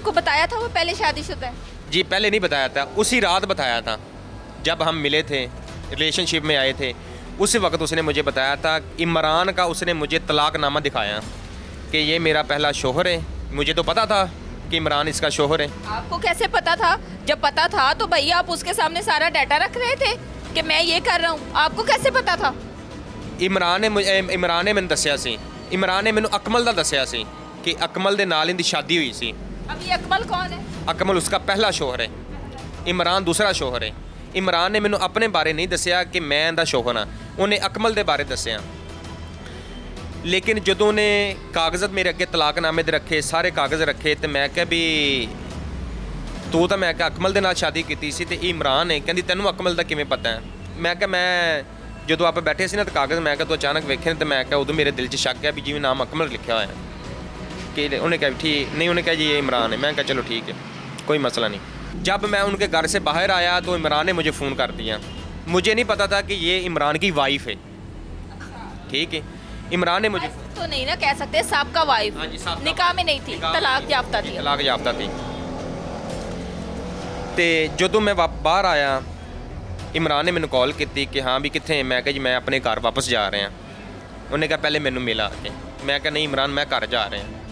आपको बताया था वो पहले शादीशुदा है? जी पहले नहीं बताया था, उसी रात बताया था जब हम मिले थे, रिलेशनशिप में आए थे, उसी वक्त उसने मुझे बताया था। इमरान का उसने मुझे तलाकनामा दिखाया कि ये मेरा पहला शोहर है। मुझे तो पता था कि इमरान इसका शोहर है। आपको कैसे पता था? जब पता था तो भैया आप उसके सामने सारा डाटा रख रहे थे कि मैं ये कर रहा हूँ, आपको कैसे पता था? इमरान ने ਮੈਨੂੰ ਦੱਸਿਆ ਸੀ, इमरान ने ਮੈਨੂੰ अकमल ਦਾ ਦੱਸਿਆ ਸੀ कि अकमल ਦੇ ਨਾਲ ਇਹਦੀ शादी हुई सी। अब ये अकमल कौन है? अकमल उसका पहला शोहर है, इमरान दूसरा शोहर है। इमरान ने ਮੈਨੂੰ ਆਪਣੇ ਬਾਰੇ ਨਹੀਂ ਦੱਸਿਆ ਕਿ ਮੈਂ ਇਹਦਾ ਸ਼ੋਹਰ ਹਾਂ, ਉਹਨੇ ਅਕਮਲ ਦੇ ਬਾਰੇ ਦੱਸਿਆ। ਲੇਕਿਨ ਜਦੋਂ ਨੇ ਕਾਗਜ਼ਾਤ ਮੇਰੇ ਅੱਗੇ ਤਲਾਕਨਾਮੇ ਦੇ ਰੱਖੇ, ਸਾਰੇ ਕਾਗਜ਼ ਰੱਖੇ, ਤੇ ਮੈਂ ਕਿਹਾ ਵੀ ਤੂੰ ਤਾਂ ਮੈਂ ਕਿਹਾ ਅਕਮਲ ਦੇ ਨਾਲ ਸ਼ਾਦੀ ਕੀਤੀ ਸੀ ਤੇ ਇਹ ਇਮਰਾਨ ਹੈ। ਕਹਿੰਦੀ ਤੈਨੂੰ ਅਕਮਲ ਦਾ ਕਿਵੇਂ ਪਤਾ ਹੈ? ਮੈਂ ਕਿਹਾ ਮੈਂ ਜਦੋਂ ਆਪਾਂ ਬੈਠੇ ਸੀ ਨਾ ਤੇ ਕਾਗਜ਼ ਮੈਂ ਕਿਹਾ ਤੂੰ ਅਚਾਨਕ ਵੇਖੇ ਨੇ ਤੇ ਮੈਂ ਕਿਹਾ ਉਦੋਂ ਮੇਰੇ ਦਿਲ 'ਚ ਸ਼ੱਕ ਹੈ ਵੀ ਜਿਵੇਂ ਨਾਮ ਅਕਮਲ ਲਿਖਿਆ ਹੋਇਆ ਹੈ कि उन्होंने कहा ठीक नहीं, उन्होंने कहा जी ये इमरान है। मैं कहा चलो ठीक है, कोई मसला नहीं। जब मैं उनके घर से बाहर आया तो इमरान ने मुझे फ़ोन कर दिया। मुझे नहीं पता था कि ये इमरान की वाइफ है। ठीक है, इमरान ने मुझे तो नहीं ना कह सकते, साहब का वाइफ। हाँ जी, साहब का निकाह में नहीं थी, तलाक याफ्ता थी। तलाक याफ्ता थी। तो ਜਦੋਂ मैं बाहर आया इमरान ने मैंने कॉल की कि हाँ भी कितने। मैं कहा जी मैं अपने घर वापस जा रहे हैं। उन्हें कहा पहले मैनू मिला के। मैं कहा नहीं इमरान मैं घर जा रहे हैं।